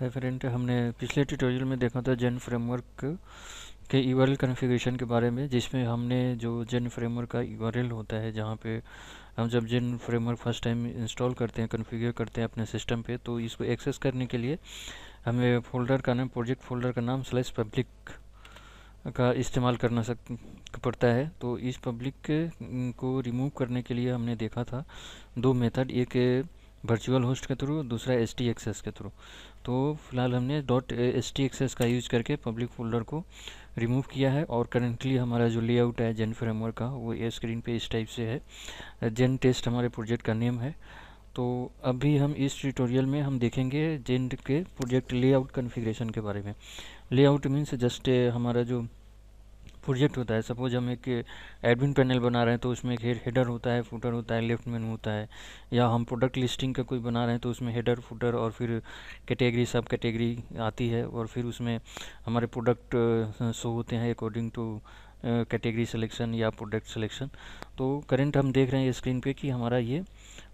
है फ्रेंड, हमने पिछले ट्यूटोरियल में देखा था जेन फ्रेमवर्क के यूआरएल कॉन्फ़िगरेशन के बारे में, जिसमें हमने जो जेन फ्रेमवर्क का यूआरएल होता है, जहाँ पे हम जब जेन फ्रेमवर्क फर्स्ट टाइम इंस्टॉल करते हैं, कॉन्फ़िगर करते हैं अपने सिस्टम पे, तो इसको एक्सेस करने के लिए हमें फोल्डर का नाम, प्रोजेक्ट फोल्डर का नाम /पब्लिक का इस्तेमाल करना पड़ता है। तो इस पब्लिक को रिमूव करने के लिए हमने देखा था दो मेथड, एक वर्चुअल होस्ट के थ्रू, दूसरा htxs के थ्रू। तो फिलहाल हमने .htxs का यूज करके पब्लिक फोल्डर को रिमूव किया है, और करंटली हमारा जो लेआउट है जेन फ्रेमवर्क का, वो ये स्क्रीन पे इस टाइप से है। जेन टेस्ट हमारे प्रोजेक्ट का नेम है। तो अभी हम इस ट्यूटोरियल में हम देखेंगे जेन के प्रोजेक्ट लेआउट कॉन्फ़िगरेशन के बारे में। लेआउट मीन्स जस्ट हमारा जो प्रोजेक्ट होता है, सपोज हम एक एडमिन पैनल बना रहे हैं, तो उसमें एक हेडर होता है, फुटर होता है, लेफ्ट मेनू होता है। या हम प्रोडक्ट लिस्टिंग का कोई बना रहे हैं, तो उसमें हेडर, फुटर और फिर कैटेगरी, सब कैटेगरी आती है, और फिर उसमें हमारे प्रोडक्ट शो होते हैं अकॉर्डिंग टू कैटेगरी सिलेक्शन या प्रोडक्ट सिलेक्शन। तो करंट हम देख रहे हैं स्क्रीन पे कि हमारा ये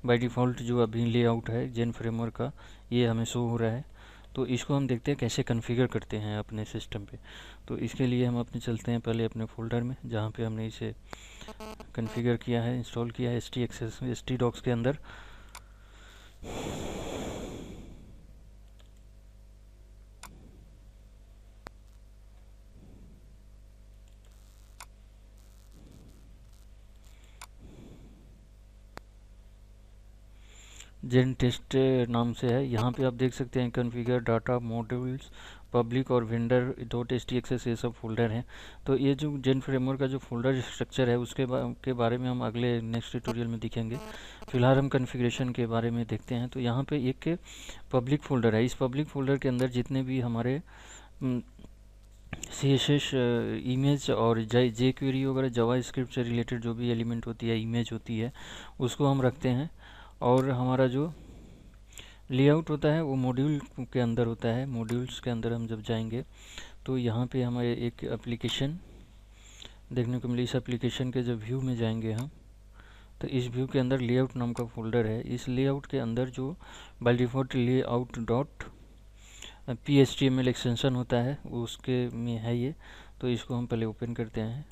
बाय डिफ़ॉल्ट जो अभी लेआउट है जेन फ्रेमवर्क का, ये हमें शो हो रहा है। तो इसको हम देखते हैं कैसे कॉन्फ़िगर करते हैं अपने सिस्टम पे। तो इसके लिए हम अपने चलते हैं पहले अपने फोल्डर में, जहाँ पे हमने इसे कॉन्फ़िगर किया है, इंस्टॉल किया है htdocs के अंदर। जेन टेस्ट नाम से है। यहाँ पे आप देख सकते हैं कॉन्फ़िगर, डाटा, मॉड्यूल्स, पब्लिक और वेंडर .htxs, ये सब फोल्डर हैं। तो ये जो जेन फ्रेमवर्क का जो फोल्डर स्ट्रक्चर है, उसके के बारे में हम अगले नेक्स्ट ट्यूटोरियल में दिखेंगे। फिलहाल हम कॉन्फ़िगरेशन के बारे में देखते हैं। तो यहाँ पे एक पब्लिक फोल्डर है। इस पब्लिक फोल्डर के अंदर जितने भी हमारे CSS, इमेज और जे क्वेरी वगैरह, जावा स्क्रिप्ट से रिलेटेड जो भी एलिमेंट होती है, इमेज होती है, उसको हम रखते हैं। और हमारा जो लेआउट होता है वो मॉड्यूल के अंदर होता है। मॉड्यूल्स के अंदर हम जब जाएंगे, तो यहाँ पे हमें एक एप्लीकेशन देखने को मिली। इस एप्लीकेशन के जब व्यू में जाएंगे हम, तो इस व्यू के अंदर लेआउट नाम का फोल्डर है। इस लेआउट के अंदर जो by default layout .phTML extension होता है, उसके में है ये। तो इसको हम पहले ओपन करते हैं।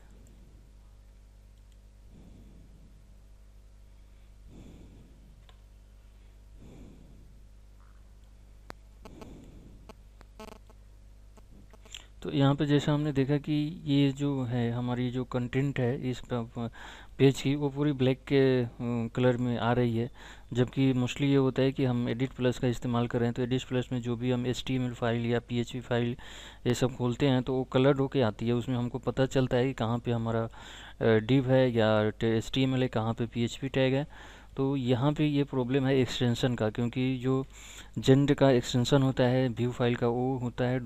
तो यहाँ पे जैसा हमने देखा कि ये जो है हमारी जो कंटेंट है इस पेज की, वो पूरी ब्लैक के कलर में आ रही है। जबकि मोस्टली ये होता है कि हम एडिट प्लस का इस्तेमाल कर रहे हैं, तो एडिट प्लस में जो भी हम HTML फाइल या PHP फाइल ये सब खोलते हैं, तो वो कलर होके आती है। उसमें हमको पता चलता है कि कहाँ पे हमारा div है या HTML है, कहाँ पे PHP टैग है। तो यहाँ पे ये प्रॉब्लम है एक्सटेंशन का, क्योंकि जो जेंड का एक्सटेंशन होता है व्यू फाइल का, वो होता है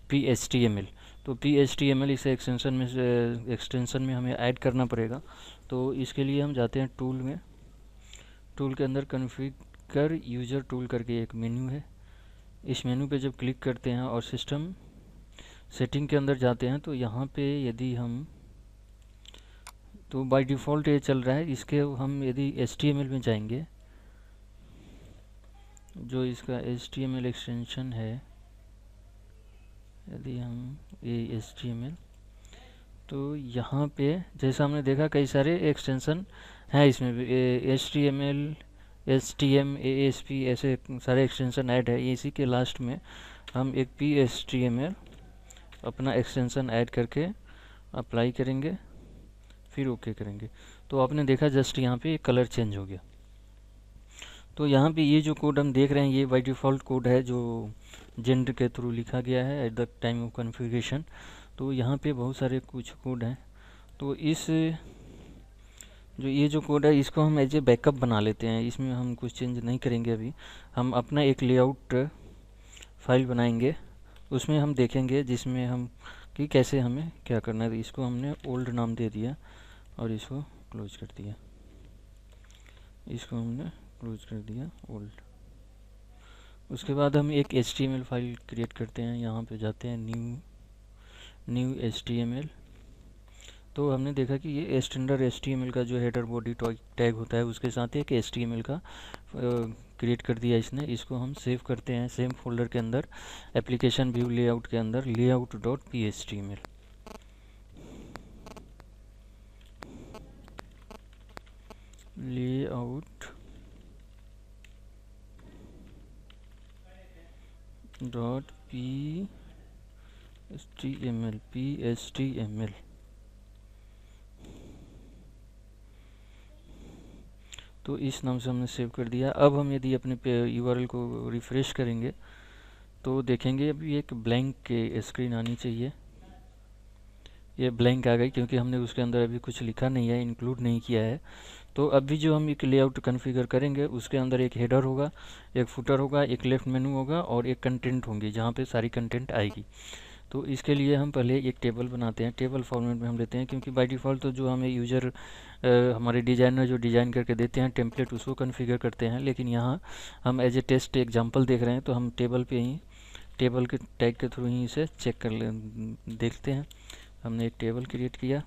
.phtml। तो phtml इस एक्सटेंशन में हमें ऐड करना पड़ेगा। तो इसके लिए हम जाते हैं टूल में। टूल के अंदर कॉन्फ़िगर यूज़र टूल करके एक मेन्यू है। इस मेन्यू पे जब क्लिक करते हैं और सिस्टम सेटिंग के अंदर जाते हैं, तो यहाँ पे यदि हम, तो बाय डिफ़ॉल्ट ये चल रहा है। इसके हम यदि HTML में जाएंगे, जो इसका HTML एक्सटेंशन है, यदि हम ये HTML, तो यहाँ पे जैसा हमने देखा कई सारे एक्सटेंशन हैं इसमें भी, HTML, STM, ASP, ऐसे सारे एक्सटेंशन ऐड है। इसी के लास्ट में हम एक PHTML अपना एक्सटेंशन ऐड करके अप्लाई करेंगे, फिर ओके करेंगे। तो आपने देखा जस्ट यहाँ पे कलर चेंज हो गया। तो यहाँ पे ये जो कोड हम देख रहे हैं, ये बाय डिफ़ॉल्ट कोड है जो जेंड के थ्रू लिखा गया है at the time of configuration. तो यहाँ पे बहुत सारे कुछ कोड हैं। तो इस जो ये जो कोड है, इसको हम एज ए बैकअप बना लेते हैं। इसमें हम कुछ चेंज नहीं करेंगे अभी। हम अपना एक लेआउट फाइल बनाएंगे, उसमें हम देखेंगे जिसमें हम कि कैसे हमें क्या करना है। इसको हमने ओल्ड नाम दे दिया और इसको क्लोज कर दिया। इसको हमने क्लोज कर दिया ओल्ड। उसके बाद हम एक HTML फाइल क्रिएट करते हैं। यहाँ पे जाते हैं न्यू HTML। तो हमने देखा कि ये स्टैंडर्ड HTML का जो हेडर बॉडी टैग होता है, उसके साथ एक HTML का क्रिएट कर दिया इसने। इसको हम सेव करते हैं सेम फोल्डर के अंदर, एप्लीकेशन व्यू लेआउट के अंदर, layout.phtml। layout.phtml। तो इस नाम से हमने सेव कर दिया। अब हम यदि अपने URL को रिफ्रेश करेंगे तो देखेंगे अभी एक ब्लैंक स्क्रीन आनी चाहिए। ये ब्लैंक आ गई क्योंकि हमने उसके अंदर अभी कुछ लिखा नहीं है, इंक्लूड नहीं किया है। तो अभी जो हम एक लेआउट कॉन्फ़िगर करेंगे उसके अंदर एक हेडर होगा, एक फुटर होगा, एक लेफ्ट मेनू होगा और एक कंटेंट होंगी जहाँ पे सारी कंटेंट आएगी। तो इसके लिए हम पहले एक टेबल बनाते हैं, टेबल फॉर्मेट में हम लेते हैं, क्योंकि बाय डिफ़ॉल्ट तो जो हमें यूज़र हमारे डिज़ाइनर जो डिज़ाइन करके देते हैं टेम्पलेट, उसको कॉन्फ़िगर करते हैं। लेकिन यहाँ हम एज ए टेस्ट एग्जांपल देख रहे हैं तो हम टेबल पे ही, टेबल के टैग के थ्रू ही इसे चेक कर देखते हैं। हमने एक टेबल क्रिएट किया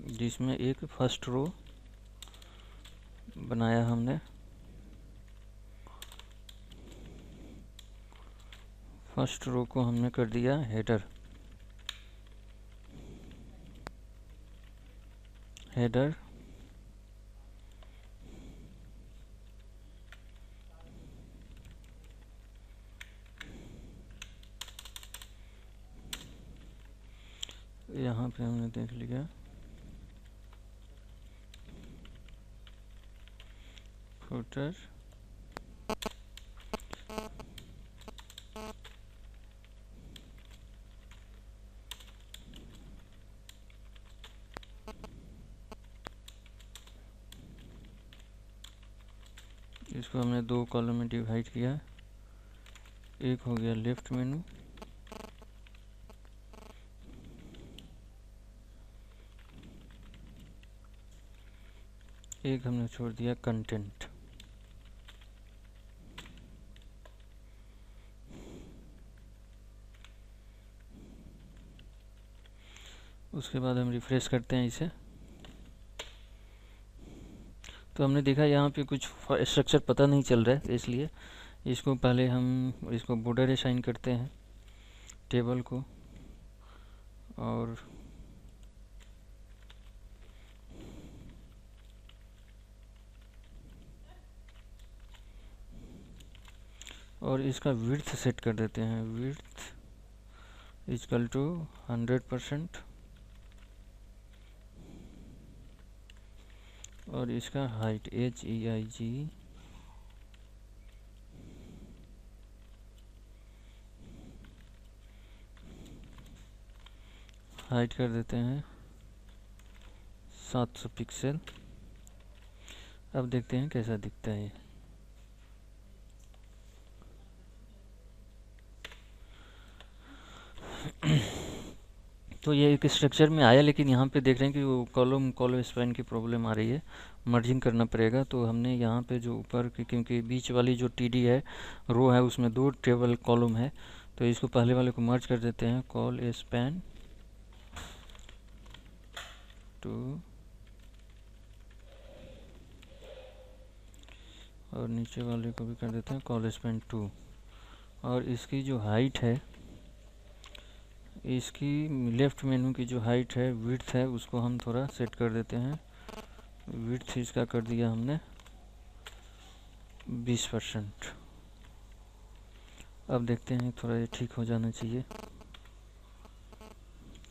जिसमें एक फर्स्ट रो बनाया हमने। फर्स्ट रो को हमने कर दिया हेडर। यहाँ पे हमने देख लिया फुटर, इसको हमने दो कॉलम में डिवाइड किया। एक हो गया लेफ्ट मेनू, एक हमने छोड़ दिया कंटेंट। उसके बाद हम रिफ्रेश करते हैं इसे तो हमने देखा यहाँ पे कुछ स्ट्रक्चर पता नहीं चल रहा है, तो इसलिए इसको पहले हम इसको बॉर्डर असाइन करते हैं टेबल को, और इसका विड्थ सेट कर देते हैं, विड्थ इक्वल टू 100%, और इसका हाइट HEIG हाइट कर देते हैं 700 पिक्सल। अब देखते हैं कैसा दिखता है। तो ये एक स्ट्रक्चर में आया, लेकिन यहाँ पे देख रहे हैं कि वो कॉलम स्पैन की प्रॉब्लम आ रही है, मर्जिंग करना पड़ेगा। तो हमने यहाँ पे जो ऊपर की, क्योंकि बीच वाली जो TD है रो है उसमें दो टेबल कॉलम है, तो इसको पहले वाले को मर्ज कर देते हैं, कॉल स्पैन टू, और नीचे वाले को भी कर देते हैं कॉल स्पैन 2। और इसकी जो हाइट है, इसकी लेफ़्ट मेनू की जो हाइट है, विड्थ है, उसको हम थोड़ा सेट कर देते हैं। विड्थ इसका कर दिया हमने 20%। अब देखते हैं, थोड़ा ये ठीक हो जाना चाहिए।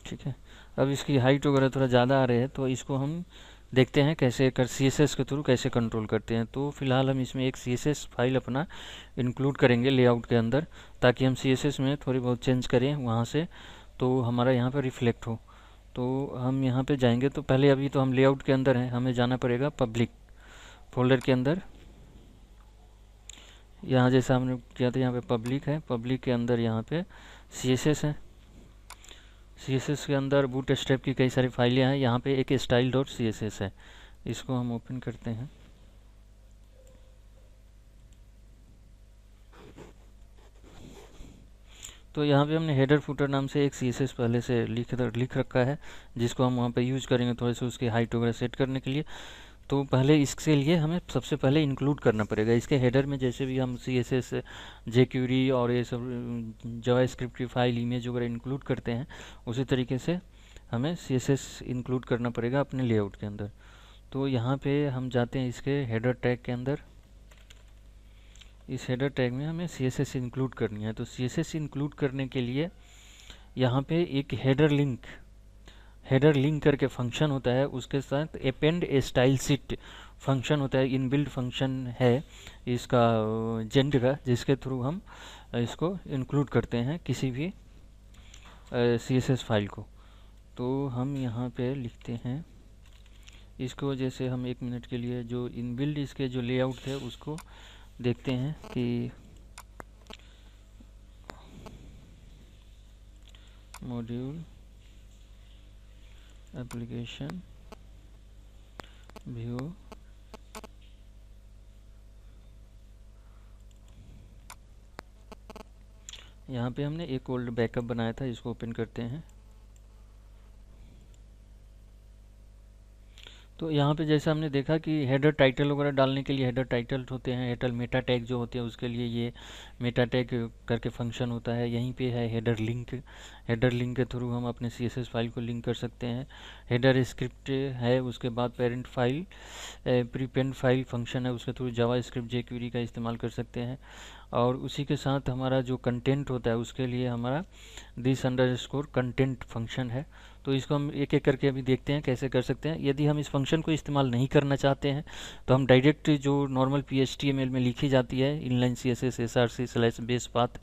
ठीक है, अब इसकी हाइट वगैरह थोड़ा ज़्यादा आ रहे हैं, तो इसको हम देखते हैं कैसे कर CSS के थ्रू कैसे कंट्रोल करते हैं। तो फिलहाल हम इसमें एक CSS फाइल अपना इंक्लूड करेंगे लेआउट के अंदर, ताकि हम CSS में थोड़ी बहुत चेंज करें वहाँ से, तो हमारा यहाँ पर रिफ्लेक्ट हो। तो हम यहाँ पे जाएंगे, तो पहले अभी तो हम लेआउट के अंदर हैं, हमें जाना पड़ेगा पब्लिक फोल्डर के अंदर। यहाँ जैसा हमने किया था, यहाँ पे पब्लिक है, पब्लिक के अंदर यहाँ पे CSS है। CSS के अंदर बूट स्ट्रैप की कई सारी फाइलें हैं। यहाँ पे एक style.css है, इसको हम ओपन करते हैं। तो यहाँ पे हमने हेडर फुटर नाम से एक CSS पहले से लिख रखा है, जिसको हम वहाँ पे यूज़ करेंगे थोड़े से उसकी हाइट वगैरह सेट करने के लिए। तो पहले इसके लिए हमें सबसे पहले इंक्लूड करना पड़ेगा इसके हेडर में। जैसे भी हम CSS jQuery और ये सब जावास्क्रिप्ट की फाइल इमेज वगैरह इंक्लूड करते हैं, उसी तरीके से हमें CSS इंक्लूड करना पड़ेगा अपने लेआउट के अंदर। तो यहाँ पे हम जाते हैं इसके हेडर टैग के अंदर। इस हेडर टैग में हमें CSS इंक्लूड करनी है। तो CSS इंक्लूड करने के लिए यहाँ पे एक हेडर लिंक करके फंक्शन होता है, उसके साथ अपेंड ए स्टाइल शीट फंक्शन होता है, इनबिल्ट फंक्शन है इसका जेंट का, जिसके थ्रू हम इसको इंक्लूड करते हैं किसी भी CSS फाइल को। तो हम यहाँ पे लिखते हैं इसको, जैसे हम 1 मिनट के लिए जो इनबिल्ट इसके जो लेआउट थे उसको देखते हैं कि मॉड्यूल एप्लीकेशन व्यू यहाँ पे हमने एक ओल्ड बैकअप बनाया था, इसको ओपन करते हैं। तो यहाँ पे जैसे हमने देखा कि हेडर टाइटल वगैरह डालने के लिए हेडर टाइटल होते हैं, हेडर मेटा टैग जो होते हैं उसके लिए ये मेटा टैग करके फंक्शन होता है। यहीं पे है हेडर लिंक के थ्रू हम अपने CSS फाइल को लिंक कर सकते हैं। हेडर स्क्रिप्ट है, उसके बाद parent file prepend file function है, उसके थ्रू जावास्क्रिप्ट jQuery का इस्तेमाल कर सकते हैं। और उसी के साथ हमारा जो कंटेंट होता है उसके लिए हमारा this_content कंटेंट फंक्शन है। तो इसको हम एक एक करके अभी देखते हैं कैसे कर सकते हैं। यदि हम इस फंक्शन को इस्तेमाल नहीं करना चाहते हैं तो हम डायरेक्ट जो नॉर्मल HTML में लिखी जाती है इनलाइन CSS src/base path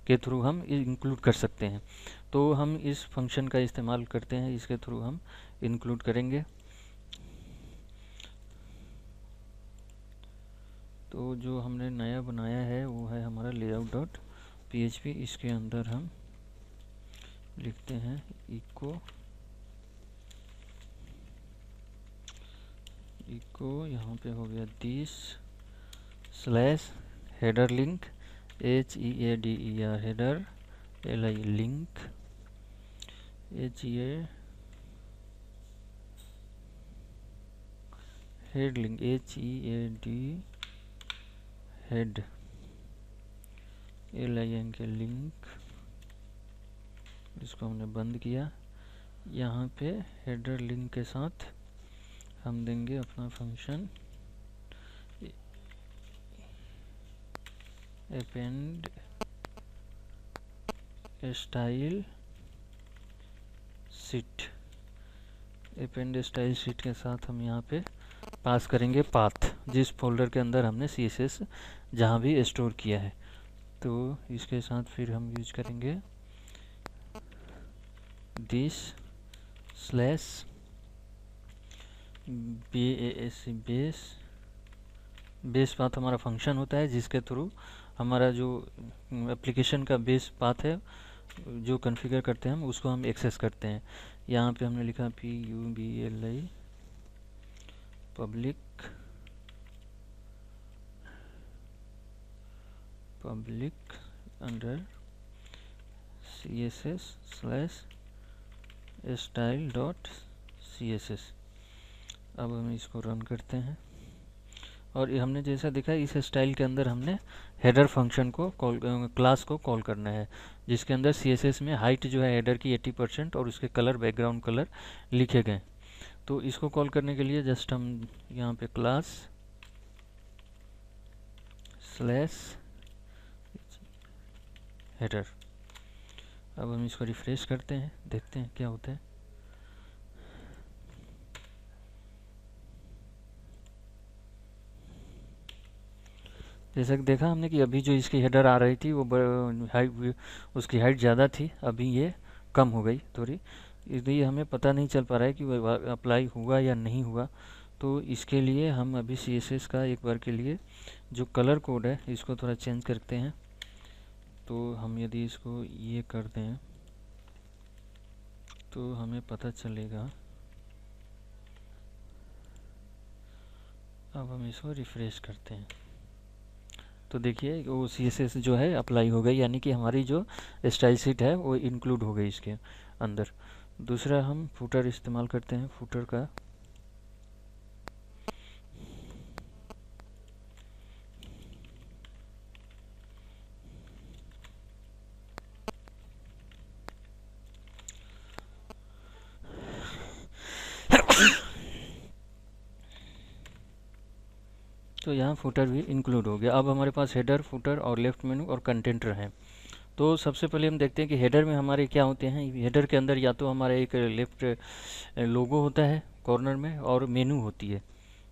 के थ्रू हम इंक्लूड कर सकते हैं। तो हम इस फंक्शन का इस्तेमाल करते हैं, इसके थ्रू हम इंक्लूड करेंगे। तो जो हमने नया बनाया है वो है हमारा layout.php। इसके अंदर हम लिखते हैं इको यहाँ पे हो गया this/header link HEADER header link head link HEAD head LIN के लिंक, इसको हमने बंद किया। यहाँ पे हेडर लिंक के साथ हम देंगे अपना function append style sheet. Append style sheet के साथ हम यहाँ पे पास करेंगे पाथ, जिस फोल्डर के अंदर हमने CSS जहाँ भी स्टोर किया है। तो इसके साथ फिर हम यूज करेंगे this/base पाथ हमारा फंक्शन होता है, जिसके थ्रू हमारा जो एप्लीकेशन का बेस पाथ है जो कॉन्फ़िगर करते हैं हम उसको हम एक्सेस करते हैं। यहाँ पे हमने लिखा PUBLI पब्लिक अंडर CSS/style.css। अब हम इसको रन करते हैं और ये हमने जैसा देखा इस स्टाइल के अंदर हमने हेडर फंक्शन को क्लास को कॉल करना है, जिसके अंदर CSS में हाइट जो है हेडर की 80% और उसके कलर बैकग्राउंड कलर लिखे गए। तो इसको कॉल करने के लिए जस्ट हम यहाँ पे क्लास /header। अब हम इसको रिफ्रेश करते हैं, देखते हैं क्या होता है। जैसा कि देखा हमने कि अभी जो इसकी हेडर आ रही थी वो उसकी हाइट ज़्यादा थी, अभी ये कम हो गई थोड़ी, इसलिए हमें पता नहीं चल पा रहा है कि वो अप्लाई हुआ या नहीं हुआ। तो इसके लिए हम अभी CSS का एक बार के लिए जो कलर कोड है इसको थोड़ा चेंज करते हैं। तो हम यदि इसको ये कर दें तो हमें पता चलेगा। अब हम इसको रिफ्रेश करते हैं तो देखिए वो CSS जो है अप्लाई हो गई, यानी कि हमारी जो स्टाइल शीट है वो इंक्लूड हो गई इसके अंदर। दूसरा हम फूटर इस्तेमाल करते हैं। फूटर का तो यहाँ फुटर भी इंक्लूड हो गया। अब हमारे पास हेडर, फुटर और लेफ्ट मेनू और कंटेंटर है। तो सबसे पहले हम देखते हैं कि हेडर में हमारे क्या होते हैं। हेडर के अंदर या तो हमारा एक लेफ्ट लोगो होता है कॉर्नर में और मेनू होती है,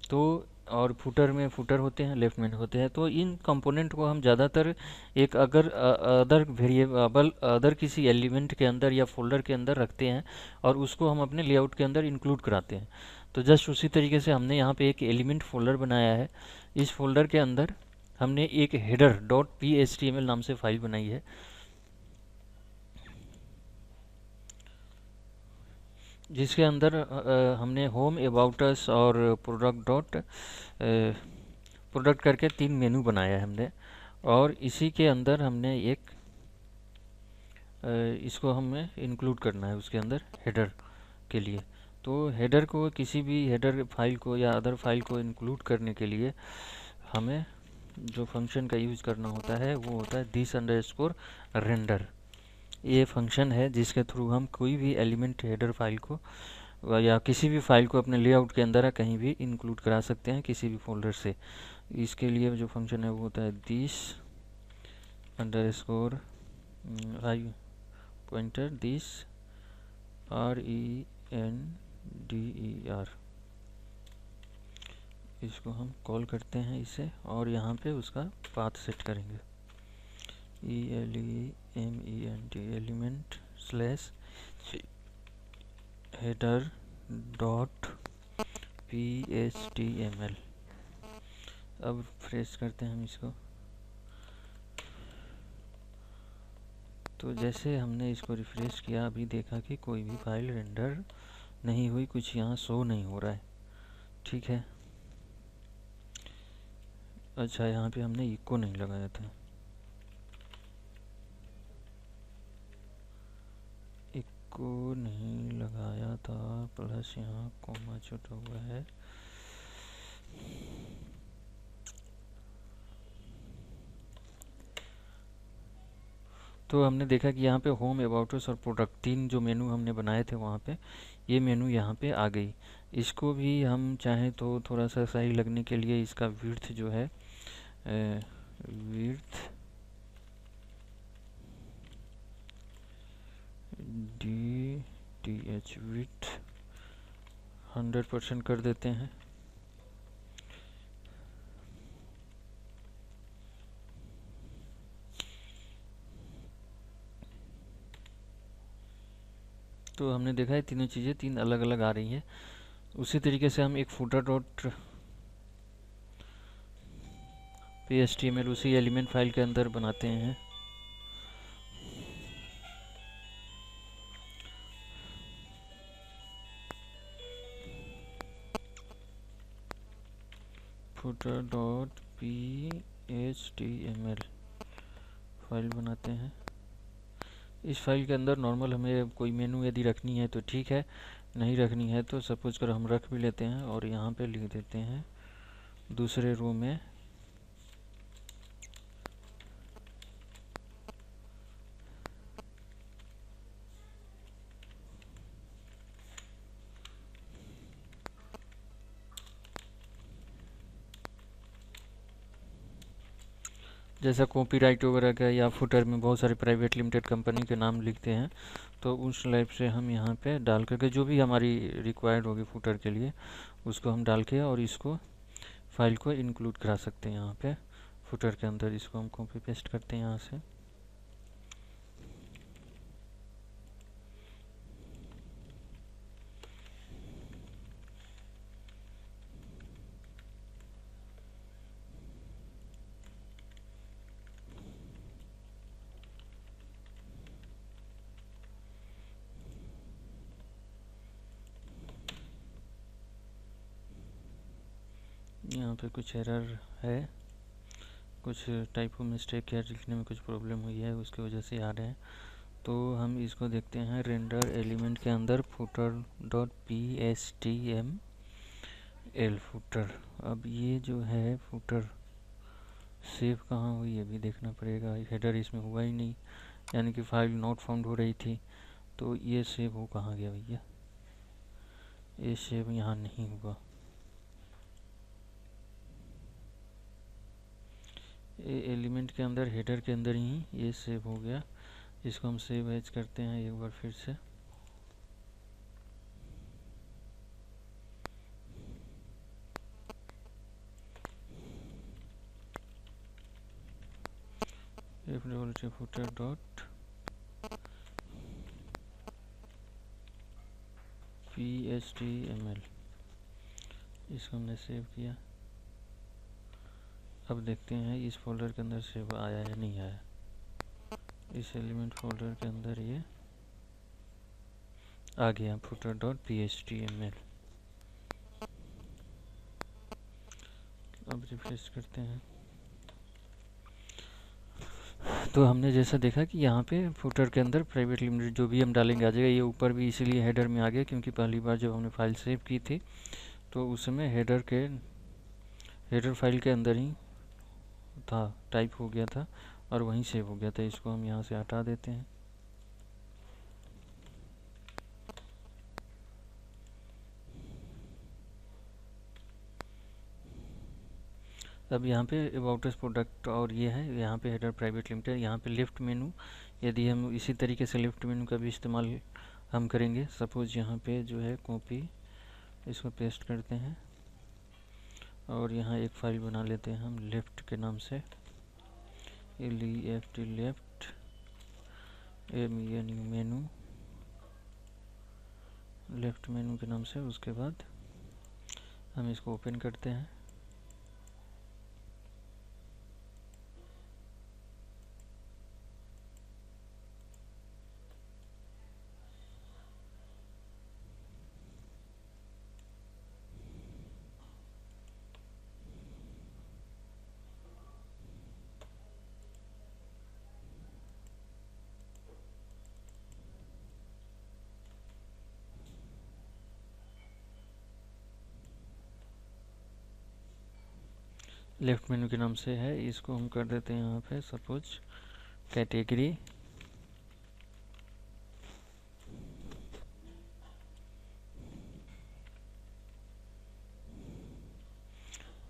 तो और फुटर में फुटर होते हैं, लेफ्ट में होते हैं। तो इन कंपोनेंट को हम ज़्यादातर एक अगर अदर वेरिएबल अदर किसी एलिमेंट के अंदर या फोल्डर के अंदर रखते हैं और उसको हम अपने लेआउट के अंदर इंक्लूड कराते हैं। तो जस्ट उसी तरीके से हमने यहाँ पे एक एलिमेंट फोल्डर बनाया है। इस फोल्डर के अंदर हमने एक हेडर डॉट PHTML नाम से फाइल बनाई है, जिसके अंदर हमने होम, अबाउट अस और प्रोडक्ट करके 3 मेनू बनाया है हमने। और इसी के अंदर हमने एक इसको हमें इंक्लूड करना है उसके अंदर हेडर के लिए। तो हेडर को, किसी भी हेडर फाइल को या अदर फाइल को इंक्लूड करने के लिए हमें जो फंक्शन का यूज़ करना होता है वो होता है this_render। ये फंक्शन है जिसके थ्रू हम कोई भी एलिमेंट हेडर फाइल को या किसी भी फाइल को अपने लेआउट के अंदर कहीं भी इंक्लूड करा सकते हैं किसी भी फोल्डर से। इसके लिए जो फंक्शन है वो होता है this_, पॉइंटर दिस RENDER, इसको हम कॉल करते हैं इसे, और यहाँ पे उसका पाथ सेट करेंगे ELEMENT element slash header dot PHTML। अब फ्रेश करते हैं हम इसको। तो जैसे हमने इसको रिफ्रेश किया, अभी देखा कि कोई भी फाइल रेंडर नहीं हुई, कुछ यहाँ शो नहीं हो रहा है। ठीक है, अच्छा यहाँ पे हमने इको नहीं लगाया था, इको नहीं लगाया था, प्लस यहाँ कॉमा छोटा हुआ है। तो हमने देखा कि यहाँ पे होम, अबाउट अस और प्रोडक्ट 3 जो मेनू हमने बनाए थे वहाँ पे, ये मेनू यहाँ पे आ गई। इसको भी हम चाहें तो थोड़ा सा सही लगने के लिए इसका विड्थ जो है विड्थ DTH विड्थ 100% कर देते हैं। तो हमने देखा है तीनों चीज़ें 3 अलग अलग आ रही हैं। उसी तरीके से हम एक फुटर डॉट PHTML उसी एलिमेंट फाइल के अंदर बनाते हैं। फुटर डॉट PHTML फाइल बनाते हैं। इस फाइल के अंदर नॉर्मल हमें कोई मेनू यदि रखनी है तो ठीक है, नहीं रखनी है तो सपोज कर हम रख भी लेते हैं और यहाँ पे लिख देते हैं दूसरे रो में जैसा कॉपीराइट वगैरह का या फुटर में बहुत सारे प्राइवेट लिमिटेड कंपनी के नाम लिखते हैं, तो उस टाइप से हम यहाँ पे डाल करके जो भी हमारी रिक्वायर्ड होगी फुटर के लिए उसको हम डाल के और इसको फाइल को इंक्लूड करा सकते हैं यहाँ पे फुटर के अंदर। इसको हम कॉपी पेस्ट करते हैं यहाँ से। यहाँ पे कुछ एरर है, कुछ टाइपो मिस्टेक या लिखने में कुछ प्रॉब्लम हुई है, उसकी वजह से आ रहे हैं। तो हम इसको देखते हैं रेंडर एलिमेंट के अंदर फुटर डॉट PHTML फुटर। अब ये जो है फुटर सेव कहाँ हुई ये भी देखना पड़ेगा। हेडर इसमें हुआ ही नहीं, यानी कि फाइल नॉट फाउंड हो रही थी। तो ये सेव हो कहाँ गया भैया, ये सेव यहाँ नहीं हुआ। एलिमेंट के अंदर, हेडर के अंदर ही ये सेव हो गया। इसको हम सेव एज करते हैं एक बार फिर से। footer डॉट PHTML, इसको हमने सेव किया। अब देखते हैं इस फोल्डर के अंदर सेव आया या नहीं आया। इस एलिमेंट फोल्डर के अंदर ये आ गया, footer डॉट PHTML। अब रिफ्रेश करते हैं तो हमने जैसा देखा कि यहाँ पे फुटर के अंदर प्राइवेट लिमिटेड जो भी हम डालेंगे आ जाएगा। ये ऊपर भी इसीलिए हेडर में आ गया क्योंकि पहली बार जब हमने फाइल सेव की थी तो उस समय हेडर फाइल के अंदर ही था, टाइप हो गया था और वहीं सेव हो गया था। इसको हम यहाँ से हटा देते हैं। अब यहाँ पे अबाउट अस प्रोडक्ट और ये है, यहाँ पे हेडर प्राइवेट लिमिटेड। यहाँ पे लेफ्ट मेनू, यदि हम इसी तरीके से लेफ्ट मेनू का भी इस्तेमाल हम करेंगे, सपोज यहाँ पे जो है कॉपी, इसको पेस्ट करते हैं और यहाँ एक फाइल बना लेते हैं हम लेफ्ट के नाम से, LEFT लेफ्ट MENU मेनू, लेफ्ट मेनू के नाम से। उसके बाद हम इसको ओपन करते हैं। लेफ्ट मेनू के नाम से है, इसको हम कर देते हैं यहाँ पे सपोज कैटेगरी।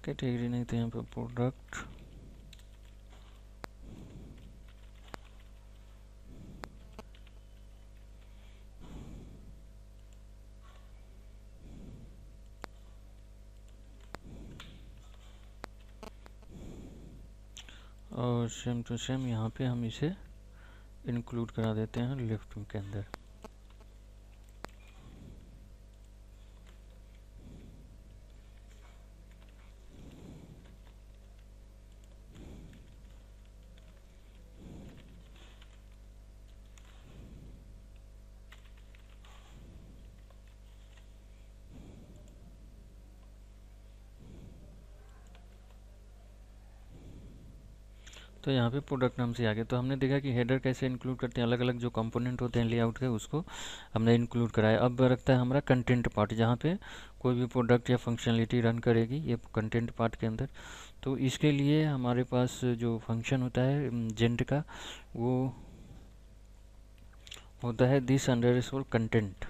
कैटेगरी नहीं तो यहाँ पे प्रोडक्ट, और सेम टू सेम यहाँ पे हम इसे इंक्लूड करा देते हैं लेफ्ट के अंदर। तो यहाँ पे प्रोडक्ट नाम से आ गया। तो हमने देखा कि हेडर कैसे इंक्लूड करते हैं, अलग अलग जो कंपोनेंट होते हैं लेआउट के, उसको हमने इंक्लूड कराया। अब रखता है हमारा कंटेंट पार्ट, जहाँ पे कोई भी प्रोडक्ट या फंक्शनलिटी रन करेगी ये कंटेंट पार्ट के अंदर। तो इसके लिए हमारे पास जो फंक्शन होता है जेंट का, वो होता है दिस अंडरस्कोर कंटेंट।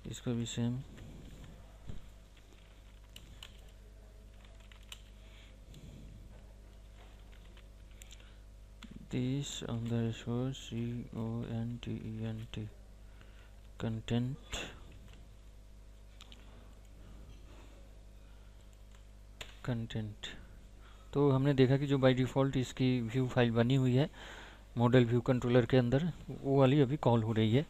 इसको भी same this underscore content content content. तो हमने देखा कि जो बाय डिफ़ॉल्ट इसकी व्यू फाइल बनी हुई है मॉडल व्यू कंट्रोलर के अंदर, वो वाली अभी कॉल हो रही है।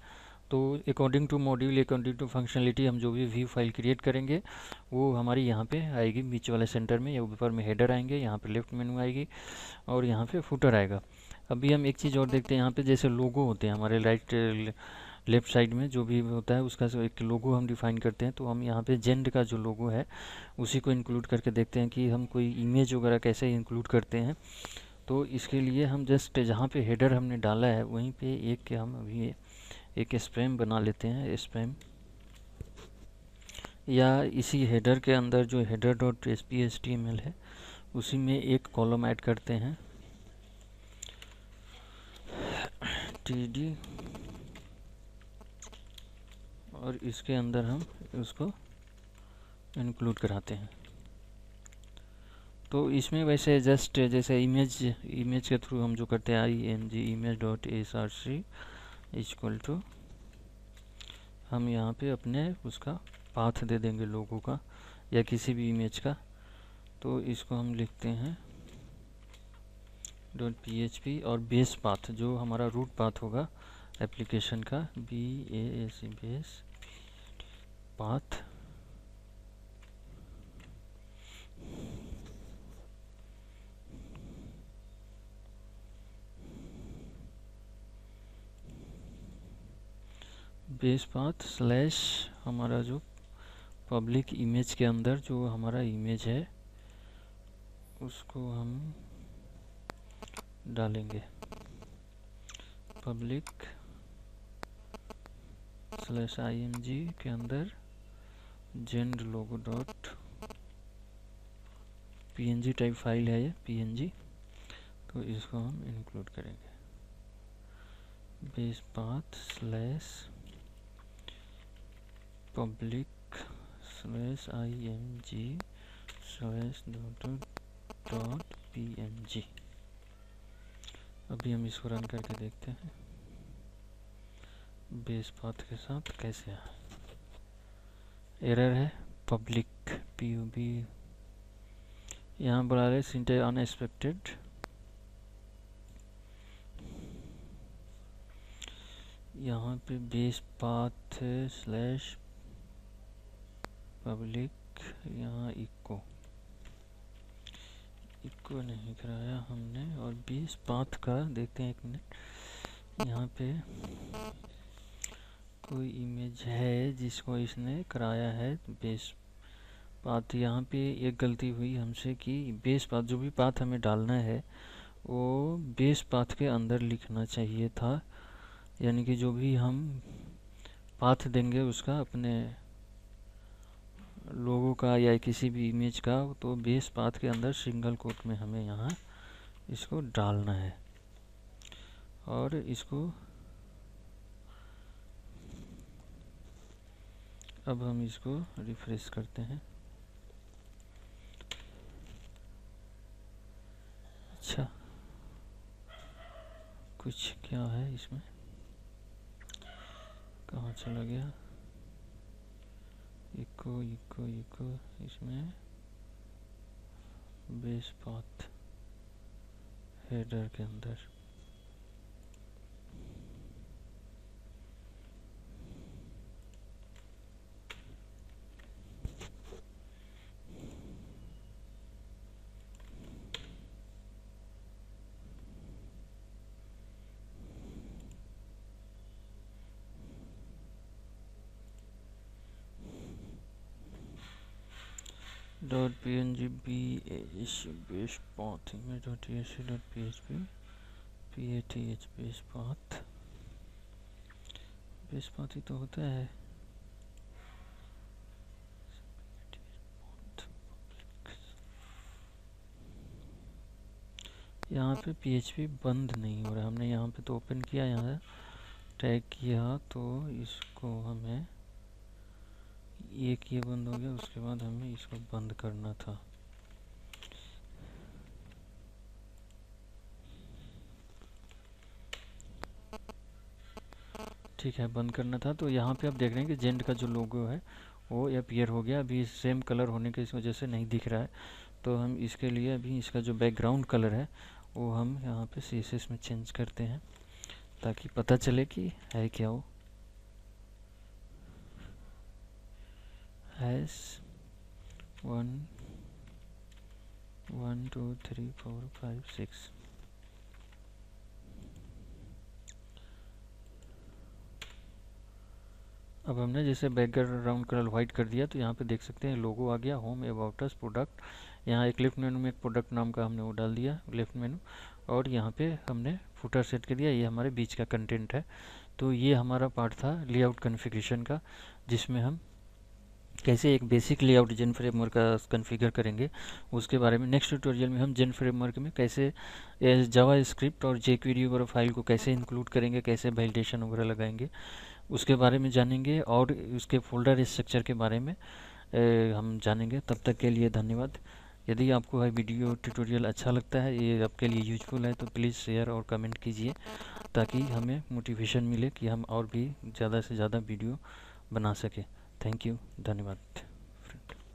तो according to module, according to functionality, हम जो भी व्यू फाइल क्रिएट करेंगे वो हमारी यहाँ पे आएगी बीच वाले सेंटर में, या ऊपर में हेडर आएंगे, यहाँ पे लेफ्ट मेनू आएगी और यहाँ पे फुटर आएगा। अभी हम एक चीज़ और देखते हैं, यहाँ पे जैसे लोगो होते हैं हमारे राइट लेफ्ट साइड में जो भी होता है उसका एक लोगो हम डिफाइन करते हैं। तो हम यहाँ पे जेंड का जो लोगो है उसी को इंक्लूड करके देखते हैं कि हम कोई इमेज वगैरह कैसे इंक्लूड करते हैं। तो इसके लिए हम जस्ट जहाँ पे हेडर हमने डाला है वहीं पे एक हम अभी एक स्पैम बना लेते हैं, स्पैम, या इसी हेडर के अंदर जो हेडर डॉट HTML है उसी में एक कॉलम ऐड करते हैं TD, और इसके अंदर हम उसको इंक्लूड कराते हैं। तो इसमें वैसे जस्ट जैसे इमेज के थ्रू हम जो करते हैं img image.src इक्वल टू हम यहाँ पे अपने उसका पाथ दे देंगे लोगों का या किसी भी इमेज का। तो इसको हम लिखते हैं .php और बेस पाथ जो हमारा रूट पाथ होगा एप्लीकेशन का BAS base path base path slash हमारा जो पब्लिक इमेज के अंदर जो हमारा इमेज है उसको हम डालेंगे पब्लिक स्लैश img के अंदर जेंड लोगो डॉट png टाइप फाइल है ये png, तो इसको हम इंक्लूड करेंगे base path slash public slash img slash dot png। अभी हम इसको रन करके देखते हैं बेस पाथ के साथ कैसे है। एरर है पब्लिक pub, यहाँ बुला रहे सिंटेक्स अनएक्सपेक्टेड, यहाँ पे बेस पाथ स्लैश पब्लिक, यहाँ इको नहीं कराया हमने। और बेस पाथ का देखते हैं, एक मिनट, यहाँ पे कोई इमेज है जिसको इसने कराया है बेस पाथ। यहाँ पे एक गलती हुई हमसे कि बेस पाथ जो भी पाथ हमें डालना है वो बेस पाथ के अंदर लिखना चाहिए था, यानी कि जो भी हम पाथ देंगे उसका अपने लोगों का या किसी भी इमेज का, तो बेस पाथ के अंदर सिंगल कोट में हमें यहाँ इसको डालना है। और इसको अब हम इसको रिफ्रेश करते हैं। अच्छा, कुछ क्या है इसमें, कहाँ चला गया इको इसमें बेस पाथ हेडर के अंदर। .png बेस पाथ में .php बेस पाथ ही तो होता है। यहाँ पे PHP बंद नहीं हो रहा, हमने यहाँ पे तो ओपन किया, यहाँ टैग किया, तो इसको हमें ये बंद हो गया, उसके बाद हमें इसको बंद करना था। ठीक है, बंद करना था। तो यहाँ पे आप देख रहे हैं कि जेंड का जो लोगो है वो अपीयर हो गया। अभी सेम कलर होने की इस वजह से नहीं दिख रहा है, तो हम इसके लिए अभी इसका जो बैकग्राउंड कलर है वो हम यहाँ पे CSS में चेंज करते हैं ताकि पता चले कि है क्या वो। हैश 1 2 3 4 5 6। अब हमने जैसे बैकग्राउंड कलर वाइट कर दिया, तो यहाँ पे देख सकते हैं लोगो आ गया, होम, अबाउट अस, प्रोडक्ट। यहाँ एक लेफ्ट मेनू में एक प्रोडक्ट नाम का हमने वो डाल दिया लेफ्ट मेनू, और यहाँ पे हमने फुटर सेट कर दिया। ये हमारे बीच का कंटेंट है। तो ये हमारा पार्ट था लेआउट कॉन्फ़िगरेशन का, जिसमें हम कैसे एक बेसिक लेआउट जेन फ्रेमवर्क का कॉन्फ़िगर करेंगे उसके बारे में नेक्स्ट ट्यूटोरियल में हम जेन फ्रेमवर्क में कैसे जावा स्क्रिप्ट और jQuery वगैरह फाइल को कैसे इंक्लूड करेंगे, कैसे वैलिडेशन वगैरह लगाएंगे, उसके बारे में जानेंगे, और उसके फोल्डर स्ट्रक्चर के बारे में हम जानेंगे। तब तक के लिए धन्यवाद। यदि आपको यह वीडियो ट्यूटोरियल अच्छा लगता है, ये आपके लिए यूजफुल है, तो प्लीज़ शेयर और कमेंट कीजिए ताकि हमें मोटिवेशन मिले कि हम और भी ज़्यादा से ज़्यादा वीडियो बना सकें। थैंक यू, धन्यवाद।